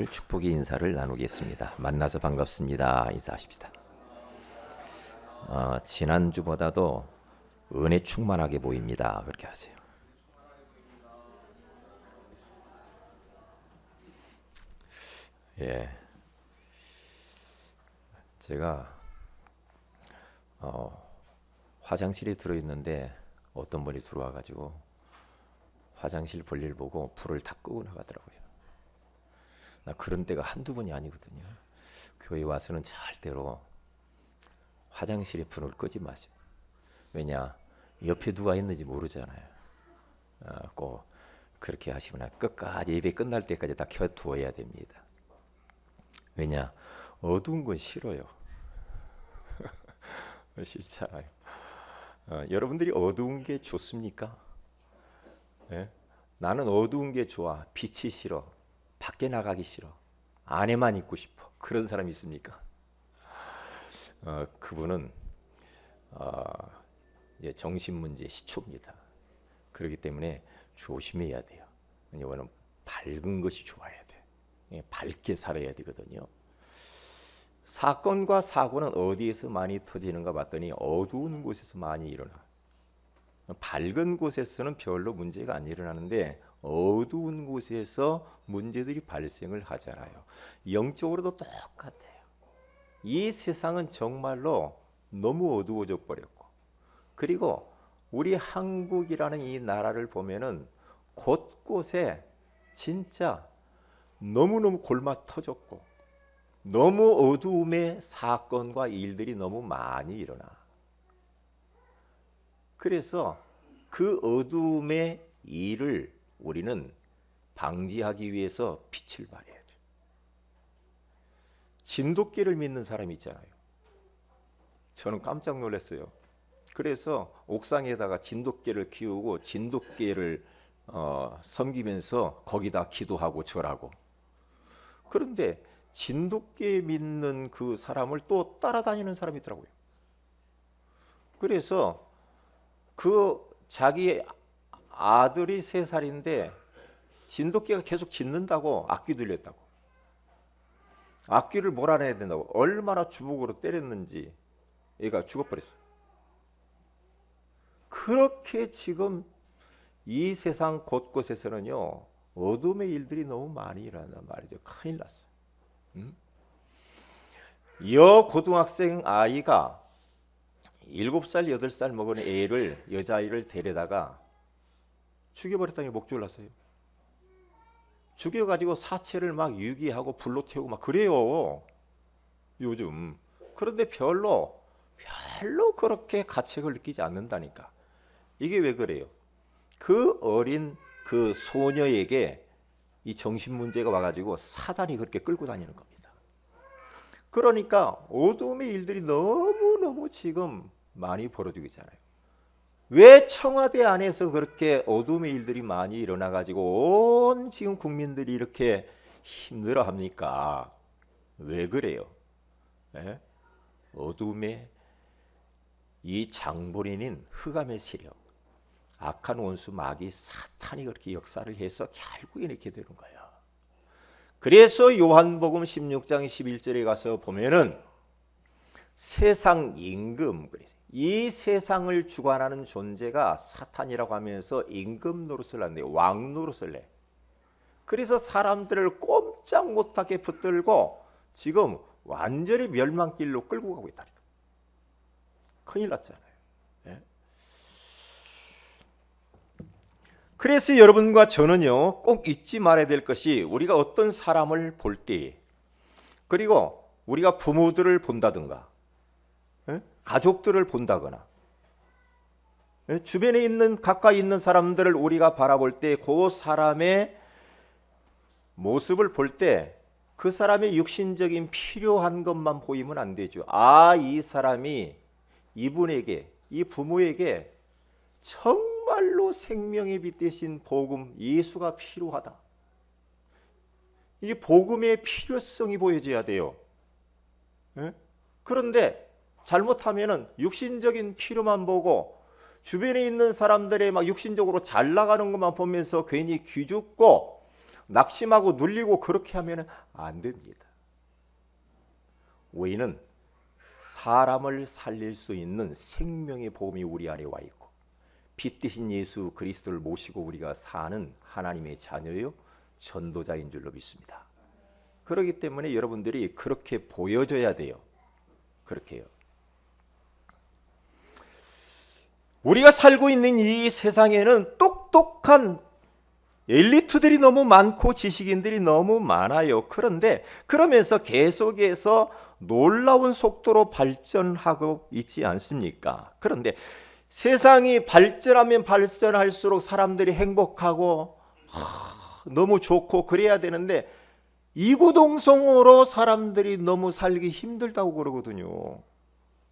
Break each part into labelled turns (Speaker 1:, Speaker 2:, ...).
Speaker 1: 오늘 축복의 인사를 나누겠습니다. 만나서 반갑습니다. 인사하십시다. 지난주보다도 은혜 충만하게 보입니다. 그렇게 하세요. 예, 제가 화장실에 들어있는데 어떤 분이 들어와가지고 화장실 볼일 보고 불을 다 끄고 나가더라고요. 나 그런 때가 한두 번이 아니거든요. 교회 와서는 절대로 화장실에 불을 끄지 마세요. 왜냐, 옆에 누가 있는지 모르잖아요. 꼭 그렇게 하시거나 끝까지 예배 끝날 때까지 다 켜두어야 됩니다. 왜냐, 어두운 건 싫어요. 싫잖아요. 여러분들이 어두운 게 좋습니까? 예? 나는 어두운 게 좋아. 빛이 싫어. 밖에 나가기 싫어. 안에만 있고 싶어. 그런 사람 있습니까? 그분은 이제 정신 문제 시초입니다. 그렇기 때문에 조심해야 돼요. 이거는 밝은 것이 좋아야 돼. 밝게 살아야 되거든요. 사건과 사고는 어디에서 많이 터지는가 봤더니 어두운 곳에서 많이 일어나. 밝은 곳에서는 별로 문제가 안 일어나는데 어두운 곳에서 문제들이 발생을 하잖아요. 영적으로도 똑같아요. 이 세상은 정말로 너무 어두워져 버렸고, 그리고 우리 한국이라는 이 나라를 보면은 곳곳에 진짜 너무너무 골마 터졌고 너무 어두움의 사건과 일들이 너무 많이 일어나. 그래서 그 어두움의 일을 우리는 방지하기 위해서 빛을 발해야 돼. 진돗개를 믿는 사람이 있잖아요. 저는 깜짝 놀랐어요. 그래서 옥상에다가 진돗개를 키우고 진돗개를 섬기면서 거기다 기도하고 절하고. 그런데 진돗개 믿는 그 사람을 또 따라다니는 사람이 있더라고요. 그래서 그 자기 아들이 3살인데 진돗개가 계속 짖는다고 악귀 들렸다고. 악귀를 몰아내야 된다고. 얼마나 주먹으로 때렸는지 얘가 죽어버렸어요. 그렇게 지금 이 세상 곳곳에서는요 어둠의 일들이 너무 많이 일어난단 말이죠. 큰일 났어요. 여고등학생 아이가 7살, 8살 먹은 애를, 여자아이를 데려다가 죽여버렸다는 게 목졸랐어요. 죽여가지고 사체를 막 유기하고 불로 태우고 막 그래요, 요즘. 그런데 별로 그렇게 가책을 느끼지 않는다니까. 이게 왜 그래요? 그 어린 그 소녀에게 이 정신 문제가 와가지고 사단이 그렇게 끌고 다니는 겁니다. 그러니까 어둠의 일들이 너무너무 지금 많이 벌어지고 있잖아요. 왜 청와대 안에서 그렇게 어둠의 일들이 많이 일어나가지고 온 지금 국민들이 이렇게 힘들어합니까? 왜 그래요? 네? 어둠의 이 장본인인 흑암의 세력, 악한 원수 마귀 사탄이 그렇게 역사를 해서 결국에 이렇게 되는 거예요. 그래서 요한복음 16장 11절에 가서 보면은 세상 임금, 이 세상을 주관하는 존재가 사탄이라고 하면서 임금 노릇을 한대요. 왕 노릇을 해. 그래서 사람들을 꼼짝 못하게 붙들고 지금 완전히 멸망길로 끌고 가고 있다니까. 큰일 났잖아요. 예? 그래서 여러분과 저는요 꼭 잊지 말아야 될 것이, 우리가 어떤 사람을 볼 때, 그리고 우리가 부모들을 본다든가 가족들을 본다거나 주변에 있는 가까이 있는 사람들을 우리가 바라볼 때 그 사람의 모습을 볼 때 그 사람의 육신적인 필요한 것만 보이면 안 되죠. 이 사람이 이분에게, 이 부모에게 정말로 생명의 빛 대신 복음 예수가 필요하다. 이게 복음의 필요성이 보여져야 돼요. 그런데 잘못하면은 육신적인 필요만 보고 주변에 있는 사람들의 막 육신적으로 잘 나가는 것만 보면서 괜히 기죽고 낙심하고 눌리고 그렇게 하면 안 됩니다. 우리는 사람을 살릴 수 있는 생명의 복음이 우리 안에 와 있고 빛 대신 예수 그리스도를 모시고 우리가 사는 하나님의 자녀요 전도자인 줄로 믿습니다. 그렇기 때문에 여러분들이 그렇게 보여줘야 돼요. 그렇게요. 우리가 살고 있는 이 세상에는 똑똑한 엘리트들이 너무 많고 지식인들이 너무 많아요. 그런데 그러면서 계속해서 놀라운 속도로 발전하고 있지 않습니까? 그런데 세상이 발전하면 발전할수록 사람들이 행복하고 너무 좋고 그래야 되는데 이구동성으로 사람들이 너무 살기 힘들다고 그러거든요.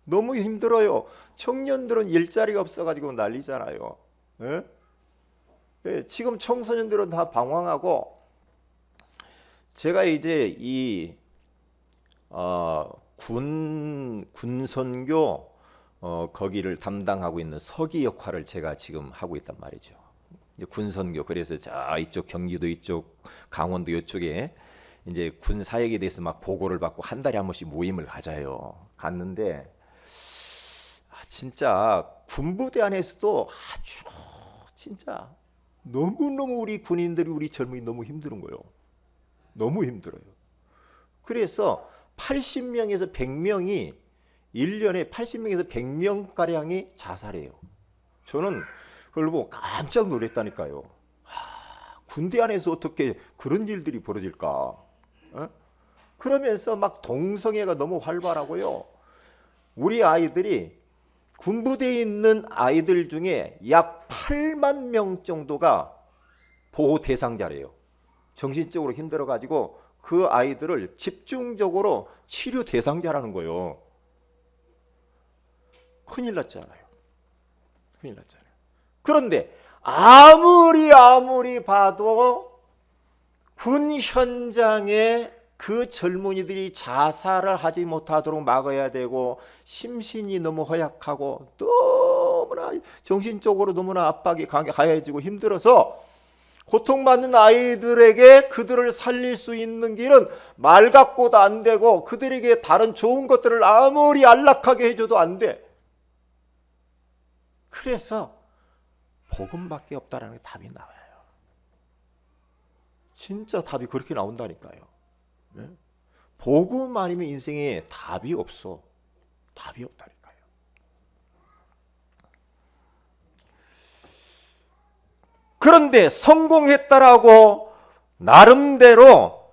Speaker 1: 너무 힘들어요. 청년들은 일자리가 없어가지고 난리잖아요. 예? 예, 지금 청소년들은 다 방황하고 제가 이제 이 군선교 거기를 담당하고 있는 서기 역할을 제가 지금 하고 있단 말이죠. 이제 군선교 그래서 자 이쪽 경기도 이쪽 강원도 이쪽에 이제 군 사역에 대해서 막 보고를 받고 한 달에 한 번씩 모임을 가져요. 갔는데 진짜 군부대 안에서도 아주 진짜 너무너무 우리 군인들이 우리 젊은이 너무 힘든 거예요. 너무 힘들어요. 그래서 80명에서 100명이 1년에 80명에서 100명가량이 자살해요. 저는 그걸 보고 깜짝 놀랐다니까요. 군대 안에서 어떻게 그런 일들이 벌어질까? 어? 그러면서 막 동성애가 너무 활발하고요. 우리 아이들이 군부대에 있는 아이들 중에 약 8만 명 정도가 보호 대상자래요. 정신적으로 힘들어가지고 그 아이들을 집중적으로 치료 대상자라는 거예요. 큰일 났잖아요. 큰일 났잖아요. 그런데 아무리 봐도 군 현장에 그 젊은이들이 자살을 하지 못하도록 막아야 되고 심신이 너무 허약하고 너무나 정신적으로 너무나 압박이 가해지고 힘들어서 고통받는 아이들에게 그들을 살릴 수 있는 길은 말 갖고도 안 되고 그들에게 다른 좋은 것들을 아무리 안락하게 해줘도 안 돼. 그래서 복음밖에 없다라는 게 답이 나와요. 진짜 답이 그렇게 나온다니까요. 네? 복음 아니면 인생에 답이 없어. 답이 없다니까요. 그런데 성공했다라고 나름대로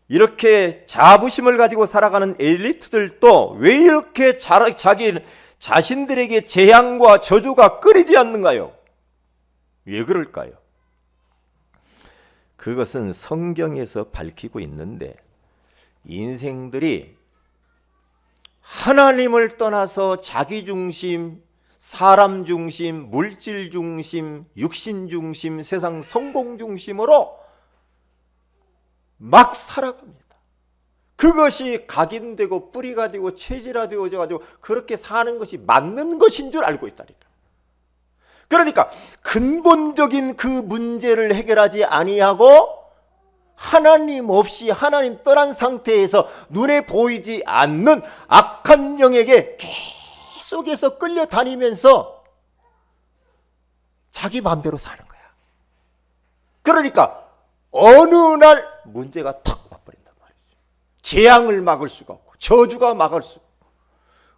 Speaker 1: 이렇게 자부심을 가지고 살아가는 엘리트들도 왜 이렇게 자기 자신들에게 재앙과 저주가 끊이지 않는가요? 왜 그럴까요? 그것은 성경에서 밝히고 있는데 인생들이 하나님을 떠나서 자기 중심, 사람 중심, 물질 중심, 육신 중심, 세상 성공 중심으로 막 살아갑니다. 그것이 각인되고 뿌리가 되고 체질화되어져 가지고 그렇게 사는 것이 맞는 것인 줄 알고 있다니까. 그러니까 근본적인 그 문제를 해결하지 아니하고 하나님 없이 하나님 떠난 상태에서 눈에 보이지 않는 악한 영에게 계속해서 끌려다니면서 자기 마음대로 사는 거야. 그러니까 어느 날 문제가 탁 와버린단 말이죠. 재앙을 막을 수가 없고 저주가 막을 수 없고.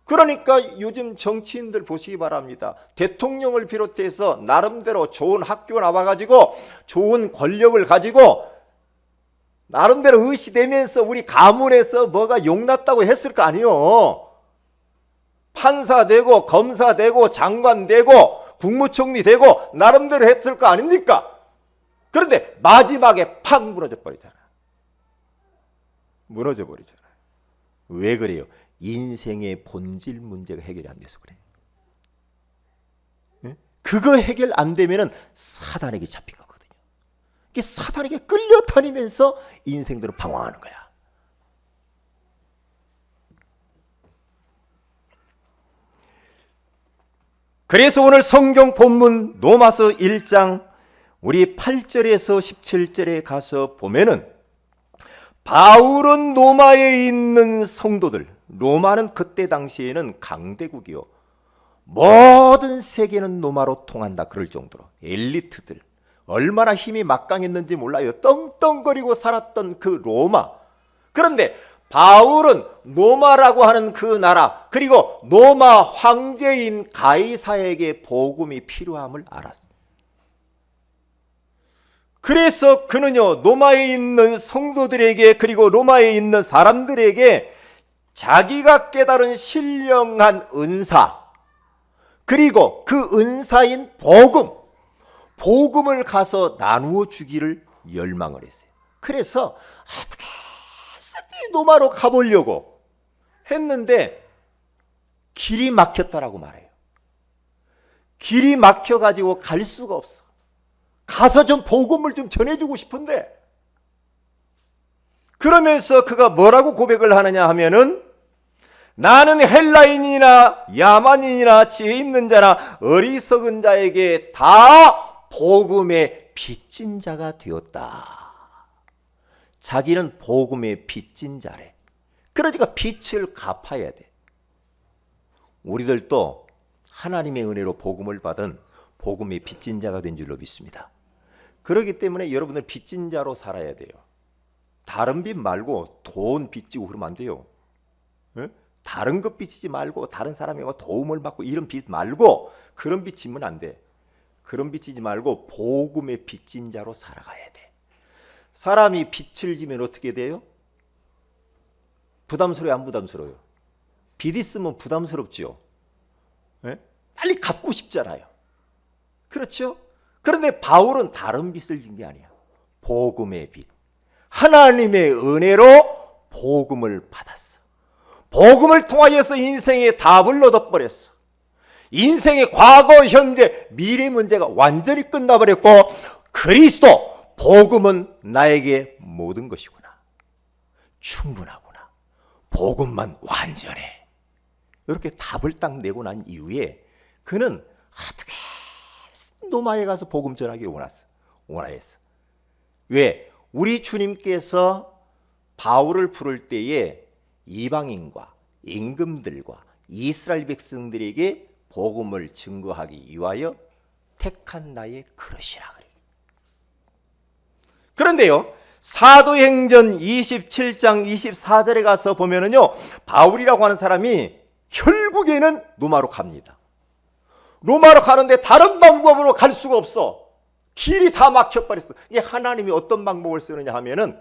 Speaker 1: 그러니까 요즘 정치인들 보시기 바랍니다. 대통령을 비롯해서 나름대로 좋은 학교 나와가지고 좋은 권력을 가지고 나름대로 의시되면서 우리 가문에서 뭐가 용났다고 했을 거 아니에요. 판사 되고 검사 되고 장관 되고 국무총리 되고 나름대로 했을 거 아닙니까? 그런데 마지막에 팍 무너져 버리잖아. 무너져 버리잖아요. 왜 그래요? 인생의 본질 문제가 해결이 안 돼서 그래. 네? 그거 해결 안 되면은 사단에게 잡힌 거거든요. 이게 사단에게 끌려다니면서 인생들은 방황하는 거야. 그래서 오늘 성경 본문 로마서 1장 우리 8절에서 17절에 가서 보면은 바울은 로마에 있는 성도들, 로마는 그때 당시에는 강대국이요, 모든 세계는 로마로 통한다 그럴 정도로 엘리트들, 얼마나 힘이 막강했는지 몰라요. 떵떵거리고 살았던 그 로마. 그런데 바울은 로마라고 하는 그 나라, 그리고 로마 황제인 가이사에게 복음이 필요함을 알았어요. 그래서 그는요, 로마에 있는 성도들에게, 그리고 로마에 있는 사람들에게 자기가 깨달은 신령한 은사, 그리고 그 은사인 복음을 가서 나누어 주기를 열망을 했어요. 그래서 어떻게 로마로 가보려고 했는데 길이 막혔다라고 말해요. 길이 막혀가지고 갈 수가 없어. 가서 좀 복음을 좀 전해주고 싶은데, 그러면서 그가 뭐라고 고백을 하느냐 하면은, 나는 헬라인이나 야만인이나 지혜 있는 자나 어리석은 자에게 다 복음의 빚진 자가 되었다. 자기는 복음의 빚진 자래. 그러니까 빚을 갚아야 돼. 우리들도 하나님의 은혜로 복음을 받은 복음의 빚진 자가 된 줄로 믿습니다. 그렇기 때문에 여러분들 빚진 자로 살아야 돼요. 다른 빚 말고 돈 빚지고 그러면 안 돼요. 네? 다른 것 빚지지 말고, 다른 사람에게 도움을 받고 이런 빚 말고, 그런 빚 지면 안 돼. 그런 빚 지지 말고 복음의 빚진 자로 살아가야 돼. 사람이 빚을 지면 어떻게 돼요? 부담스러워요, 안 부담스러워요? 빚 있으면 부담스럽지요. 네? 빨리 갚고 싶잖아요. 그렇죠? 그런데 바울은 다른 빚을 진 게 아니야. 복음의 빚. 하나님의 은혜로 복음을 받았어. 복음을 통하여서 인생의 답을 얻어버렸어. 인생의 과거, 현재, 미래 문제가 완전히 끝나버렸고, 그리스도, 복음은 나에게 모든 것이구나. 충분하구나. 복음만 완전해. 이렇게 답을 딱 내고 난 이후에 그는 어떻게 로마에 가서 복음 전하기 원하였어. 왜? 우리 주님께서 바울을 부를 때에 이방인과 임금들과 이스라엘 백성들에게 복음을 증거하기 위하여 택한 나의 그릇이라 그래요. 그런데요, 사도행전 27장 24절에 가서 보면은요, 바울이라고 하는 사람이 결국에는 로마로 갑니다. 로마로 가는데 다른 방법으로 갈 수가 없어. 길이 다 막혀버렸어. 이 하나님이 어떤 방법을 쓰느냐 하면은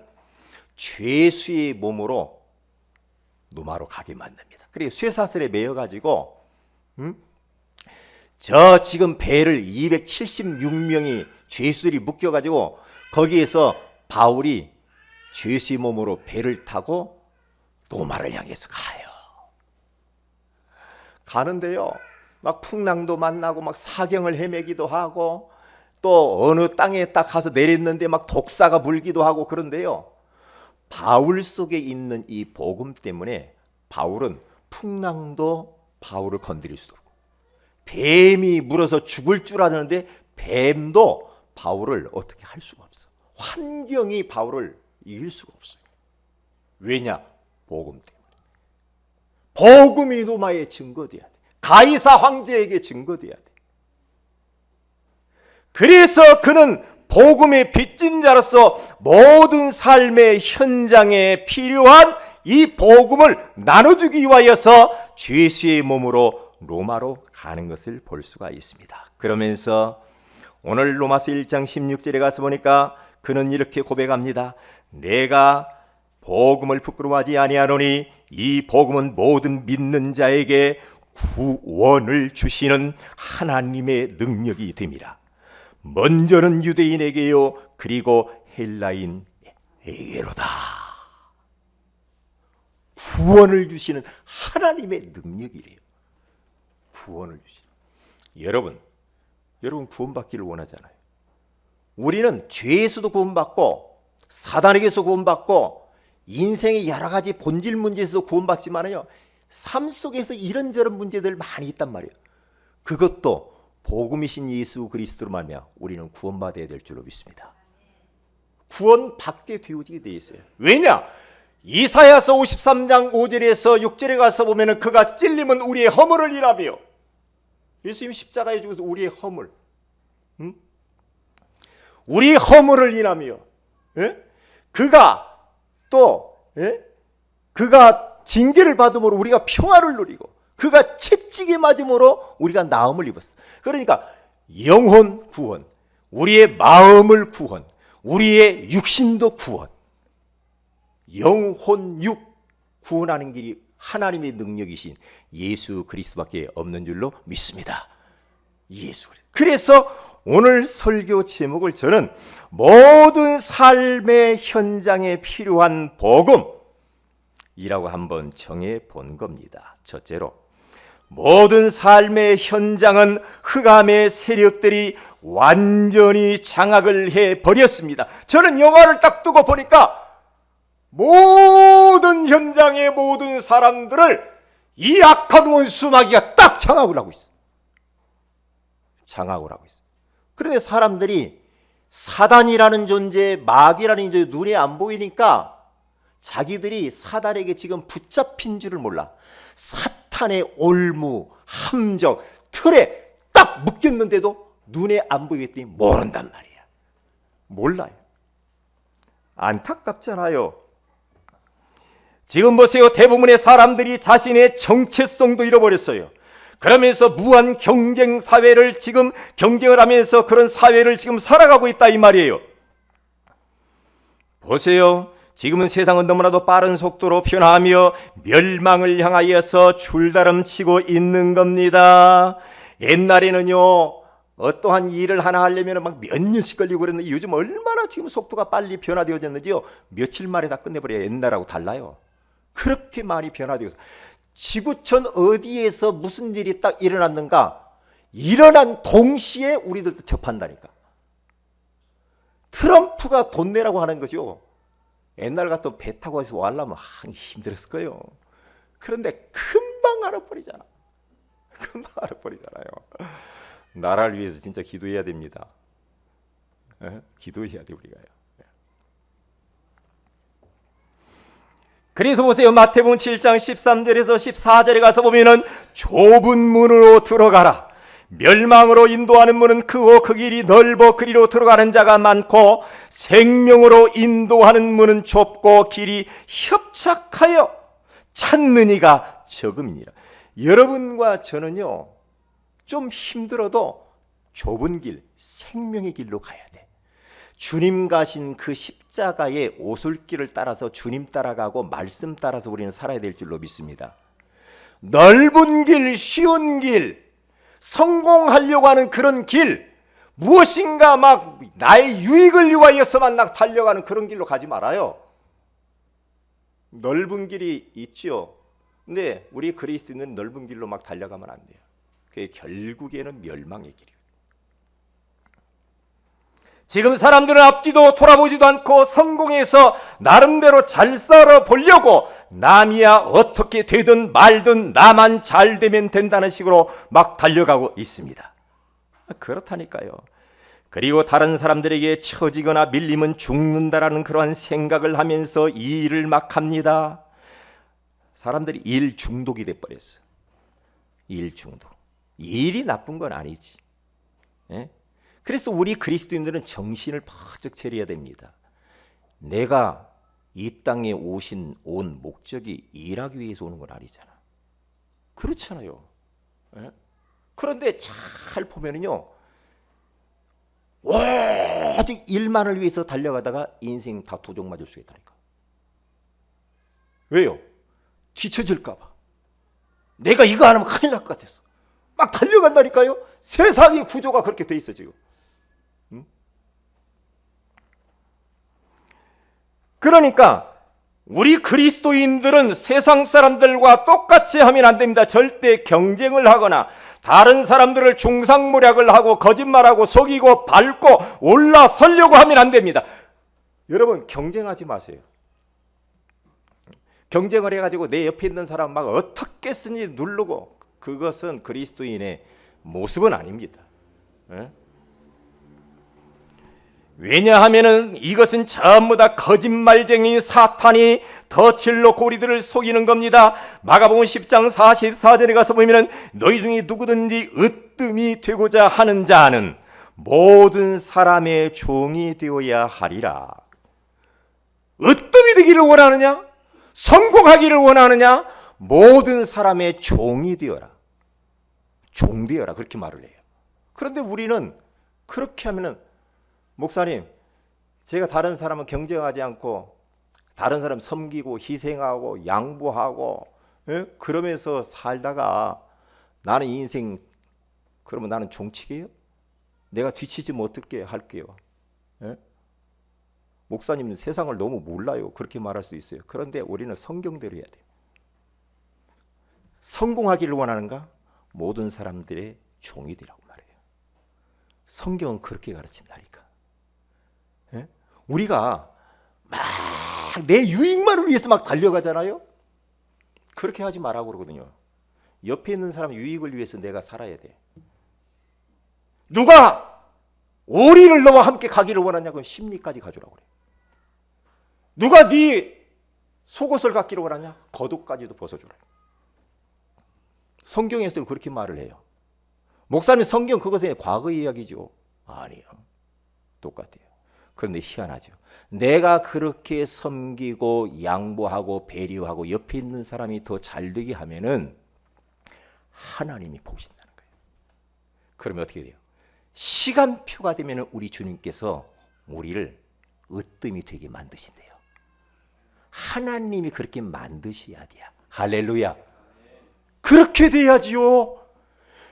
Speaker 1: 죄수의 몸으로 로마로 가게 만듭니다. 그리고 쇠사슬에 매여가지고 저 지금 배를 276명이 죄수들이 묶여가지고 거기에서 바울이 죄수의 몸으로 배를 타고 로마를 향해서 가요. 가는데요, 막 풍랑도 만나고 막 사경을 헤매기도 하고, 또 어느 땅에 딱 가서 내렸는데 막 독사가 물기도 하고 그런데요, 바울 속에 있는 이 복음 때문에 바울은 풍랑도 바울을 건드릴 수도 없고, 뱀이 물어서 죽을 줄 아는데 뱀도 바울을 어떻게 할 수가 없어. 환경이 바울을 이길 수가 없어요. 왜냐? 복음 때문에. 복음이 로마에 증거돼야 돼. 가이사 황제에게 증거돼야 돼. 그래서 그는 복음의 빚진 자로서 모든 삶의 현장에 필요한 이 복음을 나눠주기 위하여서 죄수의 몸으로 로마로 가는 것을 볼 수가 있습니다. 그러면서 오늘 로마서 1장 16절에 가서 보니까 그는 이렇게 고백합니다. 내가 복음을 부끄러워하지 아니하노니 이 복음은 모든 믿는 자에게 구원을 주시는 하나님의 능력이 됨이라. 먼저는 유대인에게요, 그리고 헬라인에게로다. 구원을 주시는 하나님의 능력이래요. 구원을 주시는. 여러분 구원받기를 원하잖아요. 우리는 죄에서도 구원받고 사단에게서 구원받고 인생의 여러 가지 본질 문제에서 구원받지만요, 삶 속에서 이런저런 문제들 많이 있단 말이에요. 그것도 복음이신 예수 그리스도로 말미암아 우리는 구원받아야 될 줄로 믿습니다. 구원받게 되어지게 돼 있어요. 왜냐? 이사야서 53장 5절에서 6절에 가서 보면은 그가 찔림은 우리의 허물을 인하며, 예수님 십자가에 죽어서 우리의 허물, 우리의 허물을 인하며, 그가 또 그가 징계를 받음으로 우리가 평화를 누리고, 그가 채찍에 맞음으로 우리가 나음을 입었어. 그러니까 영혼 구원, 우리의 마음을 구원, 우리의 육신도 구원, 영혼 육 구원하는 길이 하나님의 능력이신 예수 그리스도밖에 없는 줄로 믿습니다. 예수. 그래서 오늘 설교 제목을 저는 모든 삶의 현장에 필요한 복음이라고 한번 정해 본 겁니다. 첫째로, 모든 삶의 현장은 흑암의 세력들이 완전히 장악을 해버렸습니다. 저는 영화를 딱 뜨고 보니까 모든 현장의 모든 사람들을 이 악한 원수 마귀가 딱 장악을 하고 있어. 장악을 하고 있어. 그런데 사람들이 사단이라는 존재, 마귀라는 존재 눈에 안 보이니까 자기들이 사단에게 지금 붙잡힌 줄을 몰라. 사탄의 올무, 함정, 틀에 딱 묶였는데도 눈에 안 보이겠더니 모른단 말이야. 몰라요. 안타깝잖아요. 지금 보세요. 대부분의 사람들이 자신의 정체성도 잃어버렸어요. 그러면서 무한 경쟁 사회를 지금 경쟁을 하면서 그런 사회를 지금 살아가고 있다 이 말이에요. 보세요. 지금은 세상은 너무나도 빠른 속도로 변화하며 멸망을 향하여서 줄다름치고 있는 겁니다. 옛날에는요, 어떠한 일을 하나 하려면 막 몇 년씩 걸리고 그랬는데 요즘 얼마나 지금 속도가 빨리 변화되어졌는지요. 며칠 만에 다 끝내버려요. 옛날하고 달라요. 그렇게 많이 변화되어서 지구촌 어디에서 무슨 일이 딱 일어났는가, 일어난 동시에 우리들도 접한다니까. 트럼프가 돈 내라고 하는 거죠. 옛날 같은 배 타고 와서 와려면 힘들었을 거예요. 그런데 금방 알아버리잖아. 금방 알아버리잖아요. 나라를 위해서 진짜 기도해야 됩니다. 기도해야 돼 우리가요. 그래서 보세요. 마태복음 7장 13절에서 14절에 가서 보면은 좁은 문으로 들어가라. 멸망으로 인도하는 문은 크고 그 길이 넓어 그리로 들어가는 자가 많고 생명으로 인도하는 문은 좁고 길이 협착하여 찾는 이가 적음이니라. 여러분과 저는요, 좀 힘들어도 좁은 길, 생명의 길로 가야 돼. 주님 가신 그 십자가의 오솔길을 따라서 주님 따라가고 말씀 따라서 우리는 살아야 될 줄로 믿습니다. 넓은 길, 쉬운 길, 성공하려고 하는 그런 길, 무엇인가 막 나의 유익을 위하여서만 막 달려가는 그런 길로 가지 말아요. 넓은 길이 있죠. 근데 우리 그리스도인은 넓은 길로 막 달려가면 안 돼요. 그게 결국에는 멸망의 길이에요. 지금 사람들은 앞뒤도 돌아보지도 않고 성공해서 나름대로 잘 살아보려고 남이야 어떻게 되든 말든 나만 잘 되면 된다는 식으로 막 달려가고 있습니다. 그렇다니까요. 그리고 다른 사람들에게 처지거나 밀리면 죽는다라는 그러한 생각을 하면서 이 일을 막 합니다. 사람들이 일 중독이 돼버렸어. 일 중독. 일이 나쁜 건 아니지. 예? 그래서 우리 그리스도인들은 정신을 바짝 차려야 됩니다. 내가 이 땅에 온 목적이 일하기 위해서 오는 건 아니잖아. 그렇잖아요. 예? 그런데 잘 보면은요, 오직 일만을 위해서 달려가다가 인생 다 도둑 맞을 수 있다니까. 왜요? 뒤처질까 봐. 내가 이거 안 하면 큰일 날 것 같아서 막 달려간다니까요. 세상의 구조가 그렇게 돼 있어 지금. 그러니까 우리 그리스도인들은 세상 사람들과 똑같이 하면 안 됩니다. 절대 경쟁을 하거나 다른 사람들을 중상모략을 하고 거짓말하고 속이고 밟고 올라서려고 하면 안 됩니다. 여러분, 경쟁하지 마세요. 경쟁을 해가지고 내 옆에 있는 사람 막 어떻게 쓰니 누르고, 그것은 그리스도인의 모습은 아닙니다. 예? 왜냐하면은 이것은 전부 다 거짓말쟁이 사탄이 덫을 놓고 우리들을 속이는 겁니다. 마가복음 10장 44절에 가서 보면은 너희 중에 누구든지 으뜸이 되고자 하는 자는 모든 사람의 종이 되어야 하리라. 으뜸이 되기를 원하느냐? 성공하기를 원하느냐? 모든 사람의 종이 되어라. 종 되어라. 그렇게 말을 해요. 그런데 우리는 그렇게 하면은 목사님, 제가 다른 사람은 경쟁하지 않고 다른 사람 섬기고 희생하고 양보하고 그러면서 살다가 나는 인생 그러면 나는 종치게요? 내가 뒤치지 못할게 할게요. 목사님은 세상을 너무 몰라요. 그렇게 말할 수 있어요. 그런데 우리는 성경대로 해야 돼요. 성공하기를 원하는가? 모든 사람들의 종이 되라고 말해요. 성경은 그렇게 가르친다니까. 우리가 막 내 유익만을 위해서 막 달려가잖아요. 그렇게 하지 말라고 그러거든요. 옆에 있는 사람 유익을 위해서 내가 살아야 돼. 누가 오리를 너와 함께 가기를 원하냐고 심리까지 가주라고 그래. 누가 네 속옷을 갖기를 원하냐? 겉옷까지도 벗어주라. 성경에서 그렇게 말을 해요. 목사님 성경 그것은 과거 이야기죠. 아니요. 똑같아요. 그런데 희한하죠. 내가 그렇게 섬기고 양보하고 배려하고 옆에 있는 사람이 더 잘되게 하면은 하나님이 보신다는 거예요. 그러면 어떻게 돼요? 시간표가 되면 우리 주님께서 우리를 으뜸이 되게 만드신대요. 하나님이 그렇게 만드셔야 돼요. 할렐루야. 그렇게 돼야지요.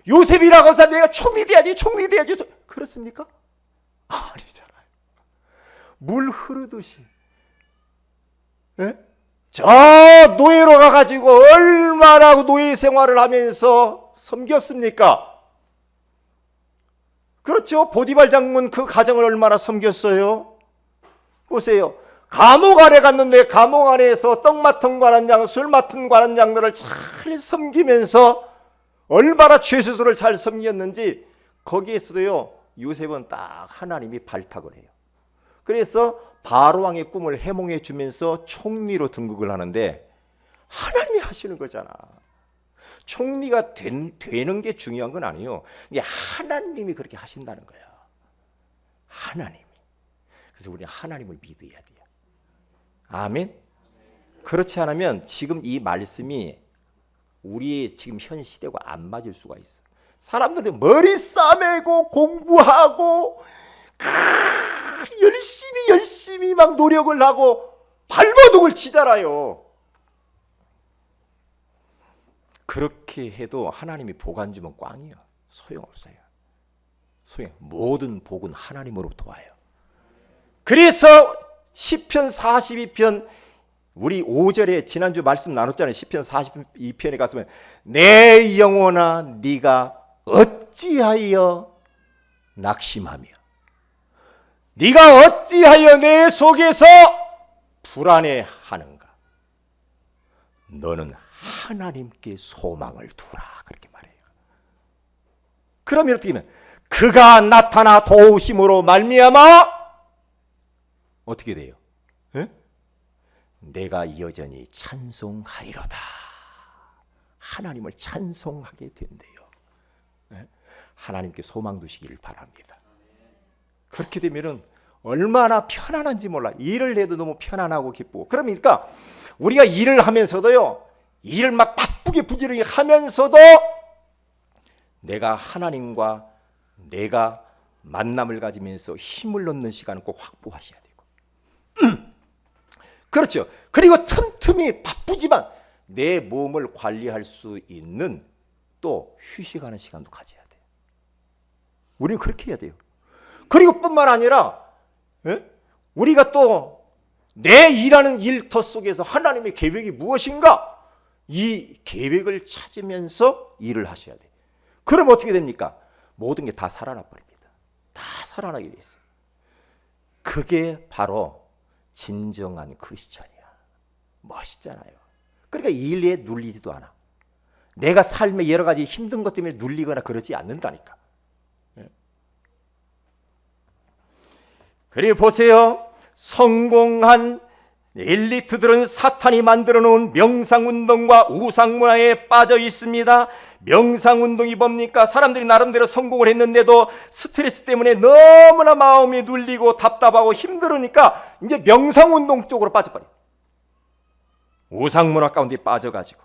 Speaker 1: 요셉이라고 해서 내가 총리 돼야지. 그렇습니까? 아니잖아요. 물 흐르듯이. 저 노예로 가가지고 얼마나 노예 생활을 하면서 섬겼습니까? 그렇죠. 보디발 장군 그 가정을 얼마나 섬겼어요. 보세요. 감옥 안에 갔는데 감옥 안에서 떡 맡은 관원장, 술 맡은 관원장들을 잘 섬기면서 얼마나 죄수들을 잘 섬겼는지 거기에서도요. 요셉은 딱 하나님이 발탁을 해요. 그래서 바로왕의 꿈을 해몽해 주면서 총리로 등극을 하는데 하나님이 하시는 거잖아. 총리가 되는 게 중요한 건 아니에요. 이게 하나님이 그렇게 하신다는 거야. 하나님이. 그래서 우리는 하나님을 믿어야 돼요. 아멘. 그렇지 않으면 지금 이 말씀이 우리의 지금 현 시대와 안 맞을 수가 있어. 사람들은 머리 싸매고 공부하고 열심히 막 노력을 하고 발버둥을 치잖아요. 그렇게 해도 하나님이 복 안 주면 꽝이에요. 소용없어요. 모든 복은 하나님으로부터 와요. 그래서 시편 42편 우리 5절에 지난주 말씀 나눴잖아요. 시편 42편에 갔으면 내 영혼아 네가 어찌하여 낙심하며 네가 어찌하여 내 속에서 불안해하는가? 너는 하나님께 소망을 두라. 그렇게 말해요. 그러면 어떻게 하면 그가 나타나 도우심으로 말미암아 어떻게 돼요? 에? 내가 여전히 찬송하리로다. 하나님을 찬송하게 된대요. 에? 하나님께 소망 두시기를 바랍니다. 그렇게 되면은 얼마나 편안한지 몰라. 일을 해도 너무 편안하고 기쁘고. 그러니까 우리가 일을 하면서도요. 일을 막 바쁘게 부지런히 하면서도 내가 하나님과 내가 만남을 가지면서 힘을 얻는 시간을 꼭 확보하셔야 되고. 그렇죠. 그리고 틈틈이 바쁘지만 내 몸을 관리할 수 있는 또 휴식하는 시간도 가져야 돼요. 우리는 그렇게 해야 돼요. 그리고 뿐만 아니라 우리가 또 내 일하는 일터 속에서 하나님의 계획이 무엇인가? 이 계획을 찾으면서 일을 하셔야 돼요. 그럼 어떻게 됩니까? 모든 게 다 살아나 버립니다. 다 살아나게 돼 있어요. 그게 바로 진정한 크리스찬이야. 멋있잖아요. 그러니까 일에 눌리지도 않아. 내가 삶의 여러 가지 힘든 것 때문에 눌리거나 그러지 않는다니까. 그래 보세요. 성공한 엘리트들은 사탄이 만들어 놓은 명상운동과 우상문화에 빠져 있습니다. 명상운동이 뭡니까? 사람들이 나름대로 성공을 했는데도 스트레스 때문에 너무나 마음이 눌리고 답답하고 힘들으니까 이제 명상운동 쪽으로 빠져버려요. 우상문화 가운데 빠져가지고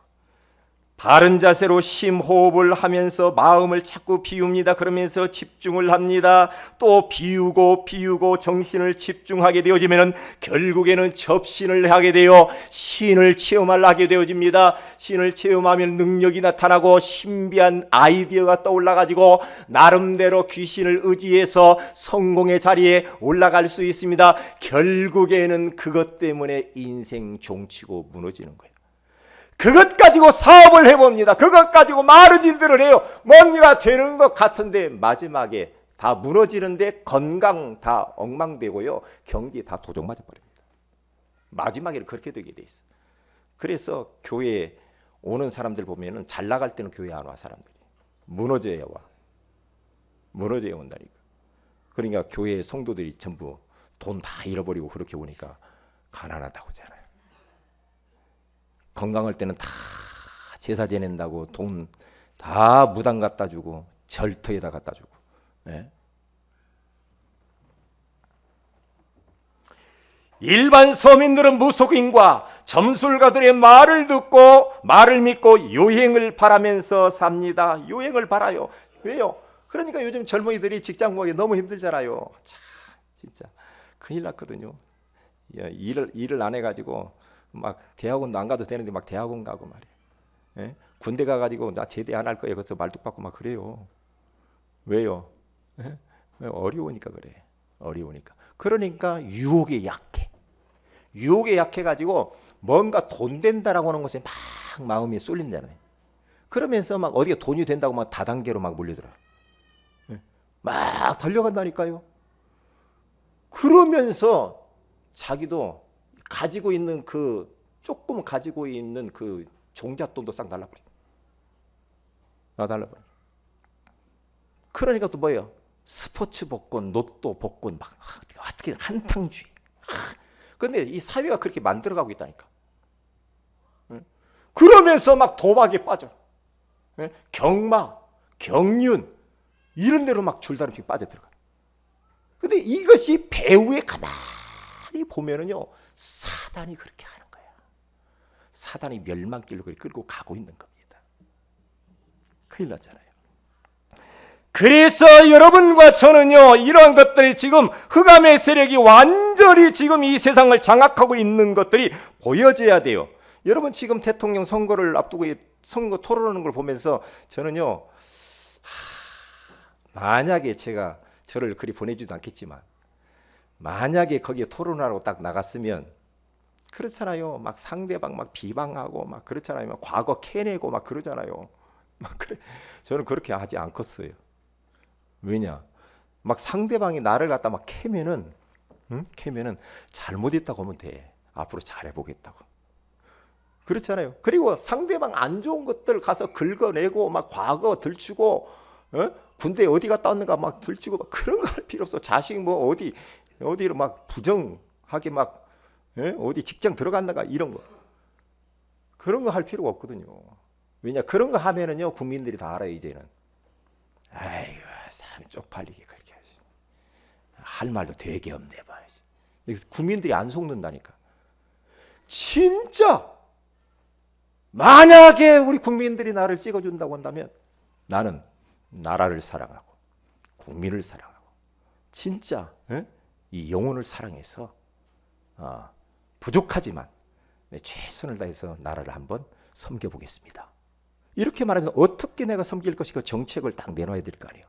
Speaker 1: 바른 자세로 심호흡을 하면서 마음을 자꾸 비웁니다. 그러면서 집중을 합니다. 또 비우고 정신을 집중하게 되어지면 결국에는 접신을 하게 되어 신을 체험하게 되어집니다. 신을 체험하면 능력이 나타나고 신비한 아이디어가 떠올라가지고 나름대로 귀신을 의지해서 성공의 자리에 올라갈 수 있습니다. 결국에는 그것 때문에 인생 종치고 무너지는 거예요. 그것 가지고 사업을 해봅니다. 그것 가지고 많은 일들을 해요. 뭔가 되는 것 같은데 마지막에 다 무너지는데 건강 다 엉망되고요. 경기 다 도둑 맞아버립니다. 마지막에는 그렇게 되게 돼 있어. 그래서 교회에 오는 사람들 보면은 잘 나갈 때는 교회 안 와. 사람들이 무너져야 와. 무너져야 온다니까. 그러니까 교회 성도들이 전부 돈 다 잃어버리고 그렇게 오니까 가난하다고 하잖아요. 건강할 때는 다 제사 지낸다고 돈 다 무당 갖다 주고 절터에다 갖다 주고. 네? 일반 서민들은 무속인과 점술가들의 말을 듣고 말을 믿고 요행을 바라면서 삽니다. 요행을 바라요. 왜요? 그러니까 요즘 젊은이들이 직장 구하기 너무 힘들잖아요. 참 진짜 큰일 났거든요. 일을 안 해가지고 막 대학원도 안 가도 되는데 막 대학원 가고 말이에요. 예? 군대 가가지고 나 제대 안 할 거예요. 그래서 말뚝박고 막 그래요. 왜요? 예? 어려우니까 그래. 어려우니까. 그러니까 유혹에 약해. 유혹에 약해가지고 뭔가 돈 된다라고 하는 것에 막 마음이 쏠린다는. 그러면서 막 어디가 돈이 된다고 막 다단계로 막 몰려들어. 예? 막 달려간다니까요. 그러면서 자기도 가지고 있는 조금 가지고 있는 그 종잣돈도 싹 날라버려. 날라버려. 그러니까 또 뭐예요? 스포츠 복권, 로또 복권 막 어떻게 한탕주의. 근데 이 사회가 그렇게 만들어가고 있다니까. 그러면서 막 도박에 빠져. 경마, 경륜 이런 데로 막 줄다름씩 빠져들어가. 근데 이것이 배후에 가만히 보면은요. 사단이 그렇게 하는 거야. 사단이 멸망길로 끌고 가고 있는 겁니다. 큰일 났잖아요. 그래서 여러분과 저는요. 이러한 것들이 지금 흑암의 세력이 완전히 지금 이 세상을 장악하고 있는 것들이 보여져야 돼요. 여러분 지금 대통령 선거를 앞두고 선거 토론하는 걸 보면서 저는요. 만약에 제가 저를 그리 보내주지도 않겠지만 만약에 거기에 토론하러 딱 나갔으면 그렇잖아요. 막 상대방 막 비방하고 막 그렇잖아요. 막 과거 캐내고 막 그러잖아요. 막 그래. 저는 그렇게 하지 않겠어요. 왜냐? 막 상대방이 나를 갖다 막 캐면은 잘못했다고 하면 돼. 앞으로 잘해보겠다고. 그렇잖아요. 그리고 상대방 안 좋은 것들 가서 긁어내고 막 과거 들추고 군대 어디 갔다 왔는가 막 들추고 막 그런 거 할 필요 없어. 자식 뭐 어디로 막 부정하게 막 어디 직장 들어간다가 이런 거 그런 거 할 필요가 없거든요. 왜냐 그런 거 하면은요 국민들이 다 알아요 이제는. 아이고 사람 쪽팔리게 그렇게 하지. 할 말도 되게 없네 봐. 국민들이 안 속는다니까. 진짜 만약에 우리 국민들이 나를 찍어준다고 한다면 나는 나라를 사랑하고 국민을 사랑하고 진짜 이 영혼을 사랑해서 부족하지만 최선을 다해서 나라를 한번 섬겨보겠습니다. 이렇게 말하면서 어떻게 내가 섬길 것이 그 정책을 딱 내놔야 될 거 아니에요.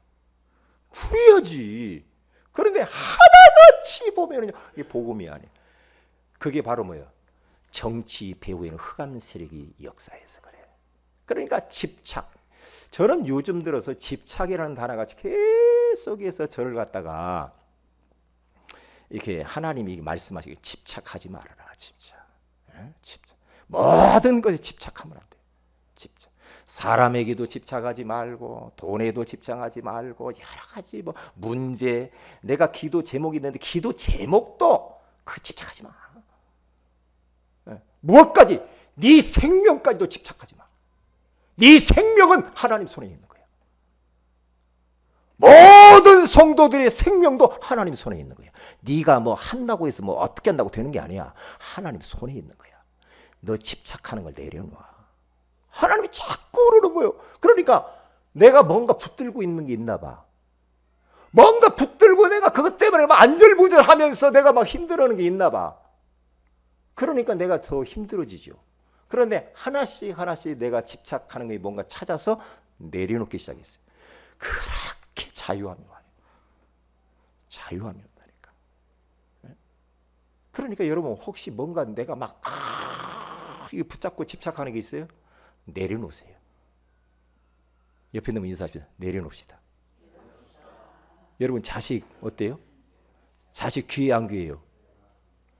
Speaker 1: 그래야지. 그런데 하나같이 보면은요 이게 복음이 아니에요. 그게 바로 뭐예요? 정치 배후에는 흑암 세력이 역사해서 그래요. 그러니까 집착. 저는 요즘 들어서 집착이라는 단어가 계속해서 저를 갖다가 이렇게 하나님이 말씀하시기 집착하지 말아라. 집착. 집착. 모든 것에 집착하면 안 돼. 집착. 사람에게도 집착하지 말고 돈에도 집착하지 말고 여러 가지 뭐 문제, 내가 기도 제목이 있는데 기도 제목도 그 집착하지 마. 무엇까지? 네 생명까지도 집착하지 마. 네 생명은 하나님 손에 있는 거야. 모든 성도들의 생명도 하나님 손에 있는 거야. 네가 뭐 한다고 해서 뭐 어떻게 한다고 되는 게 아니야. 하나님 손에 있는 거야. 너 집착하는 걸 내려놔. 하나님이 자꾸 그러는 거예요. 그러니까 내가 뭔가 붙들고 있는 게 있나 봐. 뭔가 붙들고 내가 그것 때문에 막 안절부절하면서 내가 막 힘들어하는 게 있나 봐. 그러니까 내가 더 힘들어지죠. 그런데 하나씩 하나씩 내가 집착하는 게 뭔가 찾아서 내려놓기 시작했어요. 그렇게 자유함이 와요. 자유함이 온다니까. 그러니까 여러분 혹시 뭔가 내가 막 붙잡고 집착하는 게 있어요? 내려놓으세요. 옆에 있는 분 인사합시다. 내려놓읍시다. 여러분 자식 어때요? 자식 귀해 안 귀해요?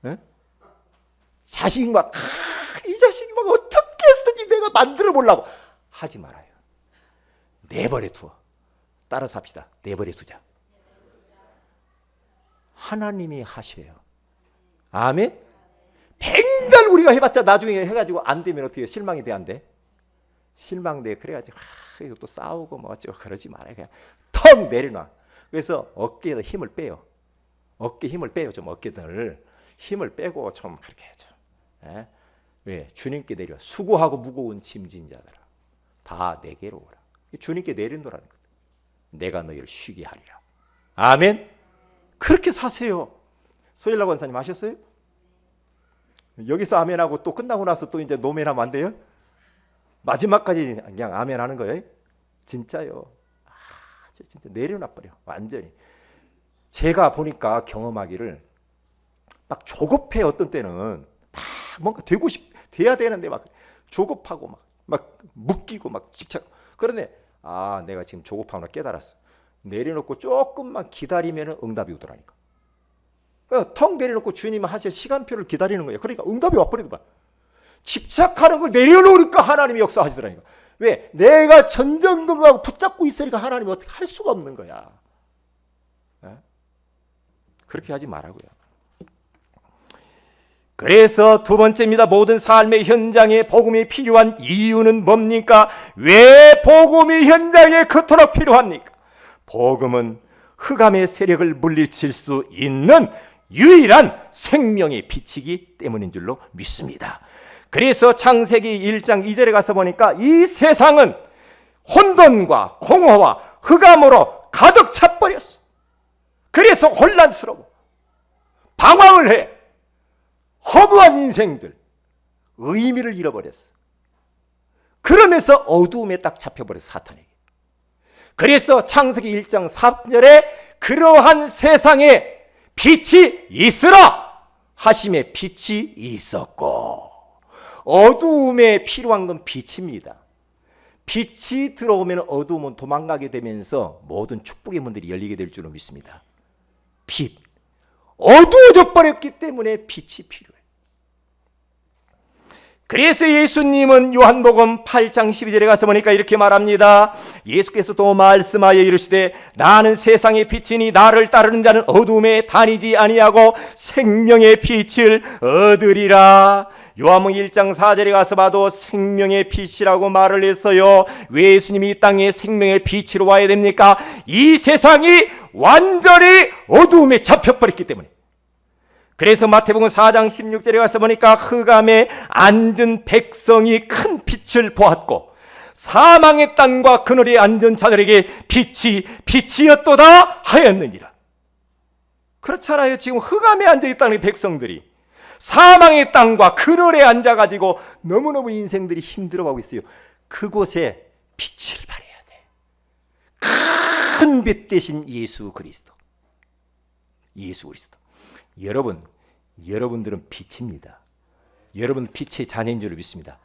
Speaker 1: 에? 자식 막 이 자식이 막 어떻게 해서든지 내가 만들어 보려고 하지 말아요. 내버려 두어. 따라서 합시다. 내버려 두자. 하나님이 하셔요. 아멘. 백날 우리가 해봤자 나중에 해가지고 안 되면 어떻게 해요? 실망이 돼 안 돼? 실망돼. 그래가지고 이거 또 싸우고 뭐 어쩌고 그러지 말아요. 그냥 턱 내려놔. 그래서 어깨에다 힘을 빼요. 어깨 힘을 빼요. 좀 어깨들 힘을 빼고 좀 그렇게 해줘. 예? 왜? 주님께 내려. 수고하고 무거운 짐진 자들아 다 내게로 오라. 주님께 내려놓으라는 거다. 내가 너희를 쉬게 하리라. 아멘. 그렇게 사세요. 소일라 권사님 아셨어요? 여기서 아멘하고 또 끝나고 나서 또 이제 노멘하면 안 돼요? 마지막까지 그냥 아멘하는 거예요. 진짜요. 진짜 내려놔버려. 완전히. 제가 보니까 경험하기를 막 조급해. 어떤 때는 막 뭔가 돼야 되는데 막 조급하고 막 묶이고 막 집착. 그런데 내가 지금 조급함을 깨달았어. 내려놓고 조금만 기다리면 응답이 오더라니까. 턱 내려놓고 주님 하실 시간표를 기다리는 거예요. 그러니까 응답이 와버리는 거야. 집착하는 걸 내려놓으니까 하나님이 역사하시더라니까. 왜? 내가 전전긍긍하고 붙잡고 있으니까 하나님이 어떻게 할 수가 없는 거야. 그렇게 하지 말라고요. 그래서 두 번째입니다. 모든 삶의 현장에 복음이 필요한 이유는 뭡니까? 왜 복음이 현장에 그토록 필요합니까? 복음은 흑암의 세력을 물리칠 수 있는 유일한 생명의 빛이기 때문인 줄로 믿습니다. 그래서 창세기 1장 2절에 가서 보니까 이 세상은 혼돈과 공허와 흑암으로 가득 차버렸어. 그래서 혼란스러워. 방황을 해. 허무한 인생들. 의미를 잃어버렸어. 그러면서 어두움에 딱 잡혀버렸어. 사탄에게. 그래서 창세기 1장 3절에 그러한 세상에 빛이 있으라 하심에 빛이 있었고, 어두움에 필요한 건 빛입니다. 빛이 들어오면 어두움은 도망가게 되면서 모든 축복의 문들이 열리게 될 줄로 믿습니다. 빛. 어두워져 버렸기 때문에 빛이 필요해. 그래서 예수님은 요한복음 8장 12절에 가서 보니까 이렇게 말합니다. 예수께서 또 말씀하여 이르시되 나는 세상의 빛이니 나를 따르는 자는 어둠에 다니지 아니하고 생명의 빛을 얻으리라. 요한복음 1장 4절에 가서 봐도 생명의 빛이라고 말을 했어요. 왜 예수님이 이 땅에 생명의 빛으로 와야 됩니까? 이 세상이 완전히 어두움에 잡혀버렸기 때문에. 그래서 마태복음 4장 16절에 가서 보니까 흑암에 앉은 백성이 큰 빛을 보았고 사망의 땅과 그늘에 앉은 자들에게 빛이었도다 하였느니라. 그렇잖아요. 지금 흑암에 앉아있다는 백성들이 사망의 땅과 그늘에 앉아가지고 너무너무 인생들이 힘들어가고 있어요. 그곳에 빛을 발해야 돼. 큰 빛 대신 예수 그리스도. 예수 그리스도. 여러분들은 빛입니다. 여러분 빛의 자녀인 줄 믿습니다.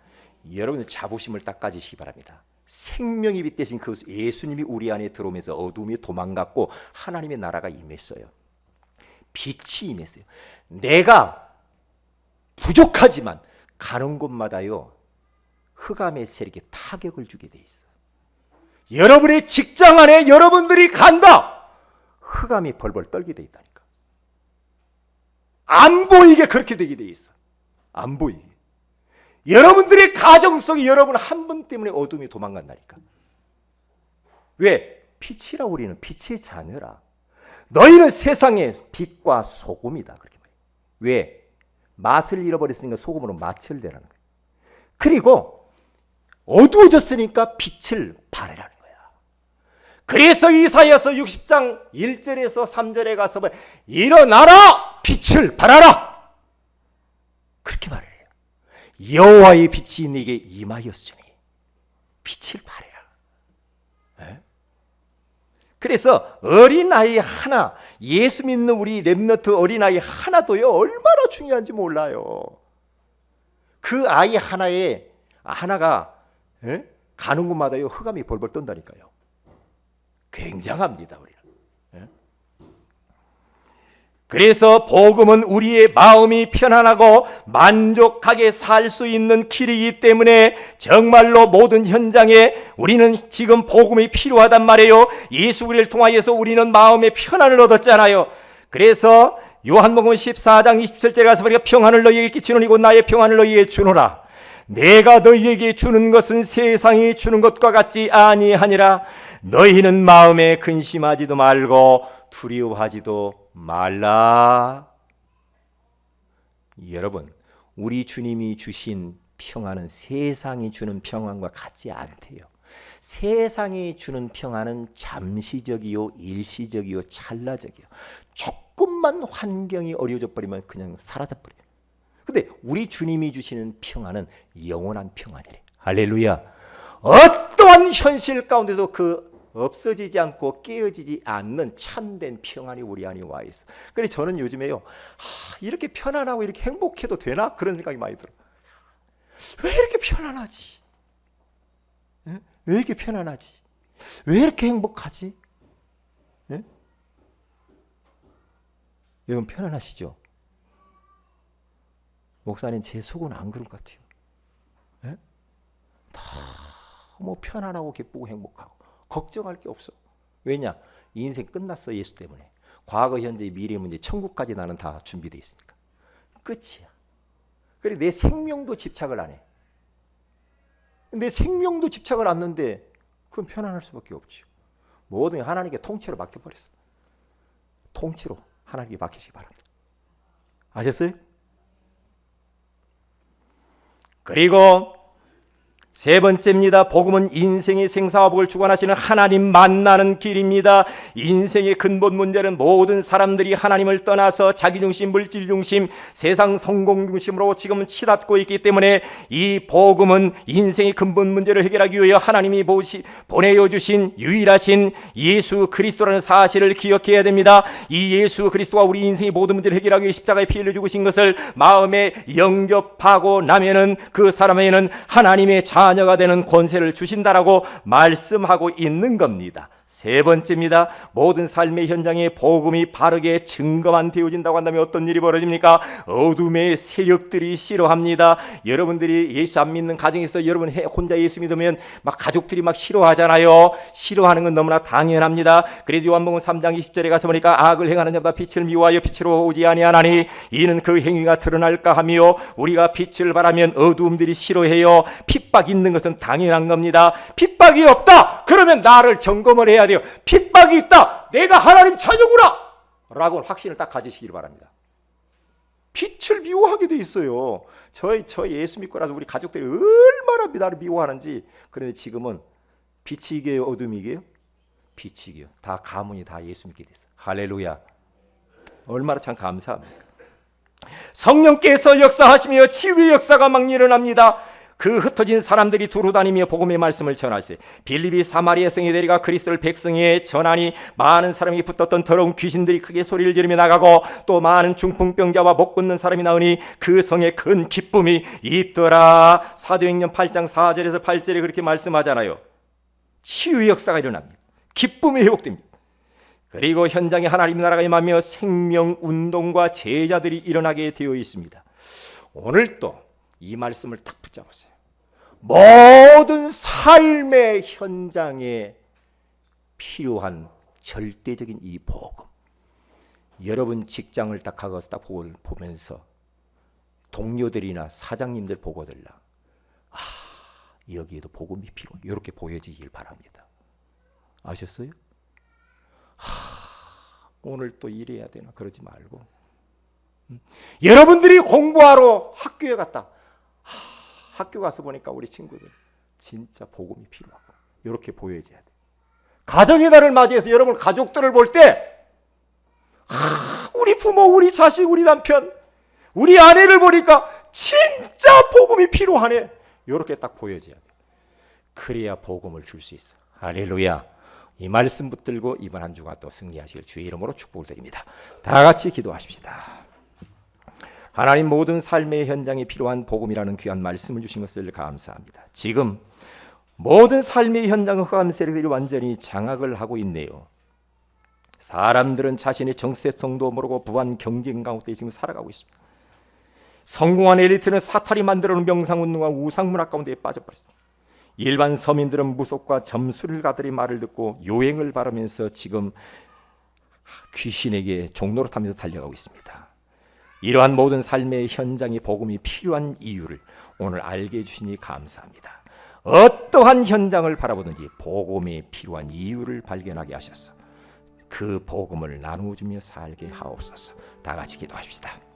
Speaker 1: 여러분은 자부심을 딱 가지시기 바랍니다. 생명의 빛 대신 그 예수님이 우리 안에 들어오면서 어둠이 도망갔고 하나님의 나라가 임했어요. 빛이 임했어요. 내가 부족하지만 가는 곳마다요 흑암의 세력에 타격을 주게 돼 있어. 여러분의 직장 안에 여러분들이 간다. 흑암이 벌벌 떨게 돼 있다니까. 안 보이게 그렇게 되게 돼 있어. 안 보이게. 여러분들의 가정 속에 여러분 한 분 때문에 어둠이 도망간다니까. 왜? 빛이라 우리는 빛의 자녀라. 너희는 세상의 빛과 소금이다. 그렇게 말해요. 왜? 맛을 잃어버렸으니까 소금으로 맛을 내라는 거예요. 그리고 어두워졌으니까 빛을 발하라는 거야. 그래서 이사야서 60장 1절에서 3절에 가서 일어나라! 빛을 발하라! 그렇게 말해요. 여호와의 빛이 네게 임하였으니 빛을 발해라. 네? 그래서 어린아이 하나, 예수 믿는 우리 렘넌트 어린아이 하나도요 얼마나 중요한지 몰라요. 그 아이 하나가 가는 곳마다요 흑암이 벌벌 떤다니까요. 굉장합니다 우리는. 그래서 복음은 우리의 마음이 편안하고 만족하게 살 수 있는 길이기 때문에 정말로 모든 현장에 우리는 지금 복음이 필요하단 말이에요. 예수 우리를 통하여서 우리는 마음의 편안을 얻었잖아요. 그래서 요한복음 14장 27절에 가서 우리가 평안을 너희에게 끼치노니 곧 나의 평안을 너희에게 주노라. 내가 너희에게 주는 것은 세상이 주는 것과 같지 아니하니라. 너희는 마음에 근심하지도 말고 두려워하지도 말라. 여러분, 우리 주님이 주신 평안은 세상이 주는 평안과 같지 않대요. 세상이 주는 평안은 잠시적이요, 일시적이요, 찰나적이요. 조금만 환경이 어려워져 버리면 그냥 사라져 버려요. 근데 우리 주님이 주시는 평안은 영원한 평안이래. 할렐루야. 어떠한 현실 가운데서 그 없어지지 않고 깨어지지 않는 참된 평안이 우리 안에 와 있어. 그래서 저는 요즘에요, 이렇게 편안하고 이렇게 행복해도 되나? 그런 생각이 많이 들어. 왜 이렇게 편안하지? 왜 이렇게 편안하지? 왜 이렇게 행복하지? 여러분 편안하시죠? 목사님 제 속은 안 그런 것 같아요. 너무 편안하고 기쁘고 행복하고 걱정할 게 없어. 왜냐? 인생 끝났어. 예수 때문에. 과거, 현재, 미래 문제, 천국까지 나는 다 준비되어 있으니까. 끝이야. 그래 내 생명도 집착을 안 해. 내 생명도 집착을 안 하는데 그건 편안할 수밖에 없죠. 모든 하나님께 통째로 맡겨버렸어. 통째로 하나님께 맡기시기 바랍니다. 아셨어요? 그리고 세 번째입니다. 복음은 인생의 생사화복을 주관하시는 하나님 만나는 길입니다. 인생의 근본 문제는 모든 사람들이 하나님을 떠나서 자기중심, 물질중심, 세상 성공중심으로 지금 치닫고 있기 때문에 이 복음은 인생의 근본 문제를 해결하기 위해 하나님이 보내어 주신 유일하신 예수 그리스도라는 사실을 기억해야 됩니다. 이 예수 그리스도가 우리 인생의 모든 문제를 해결하기 위해 십자가에 피 흘려 죽으신 것을 마음에 영접하고 나면은 그 사람에게는 하나님의 자녀가 되는 권세를 주신다라고 말씀하고 있는 겁니다. 세 번째입니다. 모든 삶의 현장에 복음이 바르게 증거만 되어진다고 한다면 어떤 일이 벌어집니까? 어둠의 세력들이 싫어합니다. 여러분들이 예수 안 믿는 가정에서 여러분 혼자 예수 믿으면 막 가족들이 막 싫어하잖아요. 싫어하는 건 너무나 당연합니다. 그래서 요한복음 3장 20절에 가서 보니까 악을 행하는 자보다 빛을 미워하여 빛으로 오지 아니하나니 이는 그 행위가 드러날까 하며 우리가 빛을 바라면 어두움들이 싫어해요. 핍박 있는 것은 당연한 겁니다. 핍박이 없다. 그러면 나를 점검을 해야 돼요. 핍박이 있다. 내가 하나님 자녀구나. 라고 확신을 딱 가지시길 바랍니다. 빛을 미워하게 돼 있어요. 저희 예수 믿고 나서 우리 가족들이 얼마나 나를 미워하는지. 그런데 지금은 빛이 이게요, 어둠이 이게요? 빛이 이게요. 다 가문이 다 예수 믿게 됐어요. 할렐루야. 얼마나 참 감사합니까? 성령께서 역사하시며 치유의 역사가 막 일어납니다. 그 흩어진 사람들이 두루 다니며 복음의 말씀을 전하세요. 빌립이 사마리아 성에 내려가 그리스도를 백성에 전하니 많은 사람이 붙었던 더러운 귀신들이 크게 소리를 지르며 나가고 또 많은 중풍병자와 못 걷는 사람이 나오니 그 성에 큰 기쁨이 있더라. 사도행전 8장 4절에서 8절에 그렇게 말씀하잖아요. 치유의 역사가 일어납니다. 기쁨이 회복됩니다. 그리고 현장에 하나님 나라가 임하며 생명운동과 제자들이 일어나게 되어 있습니다. 오늘 또 이 말씀을 딱 붙잡으세요. 모든 삶의 현장에 필요한 절대적인 이 복음. 여러분 직장을 딱 가서 딱 보면서 동료들이나 사장님들 보고들라, 아, 여기에도 복음이 필요해. 이렇게 보여지길 바랍니다. 아셨어요? 오늘 또 일해야 되나 그러지 말고, 여러분들이 공부하러 학교에 갔다. 학교 가서 보니까 우리 친구들 진짜 복음이 필요하고 이렇게 보여져야 돼. 가정의 날을 맞이해서 여러분 가족들을 볼 때, 우리 부모, 우리 자식, 우리 남편, 우리 아내를 보니까 진짜 복음이 필요하네. 이렇게 딱 보여져야 돼. 그래야 복음을 줄 수 있어. 할렐루야. 이 말씀 붙들고 이번 한 주간 또 승리하시길 주의 이름으로 축복을 드립니다. 다 같이 기도하십시다. 하나님, 모든 삶의 현장에 필요한 복음이라는 귀한 말씀을 주신 것을 감사합니다. 지금 모든 삶의 현장 흑암 세력들이 완전히 장악을 하고 있네요. 사람들은 자신의 정체성도 모르고 부한 경쟁 가운데 지금 살아가고 있습니다. 성공한 엘리트는 사탄이 만들어놓은 명상운동과 우상문화 가운데 빠져버렸습니다. 일반 서민들은 무속과 점술가들의 말을 듣고 요행을 바라면서 지금 귀신에게 종로를 타면서 달려가고 있습니다. 이러한 모든 삶의 현장에 복음이 필요한 이유를 오늘 알게 해주시니 감사합니다. 어떠한 현장을 바라보든지 복음이 필요한 이유를 발견하게 하셔서 그 복음을 나누어주며 살게 하옵소서. 다 같이 기도합시다.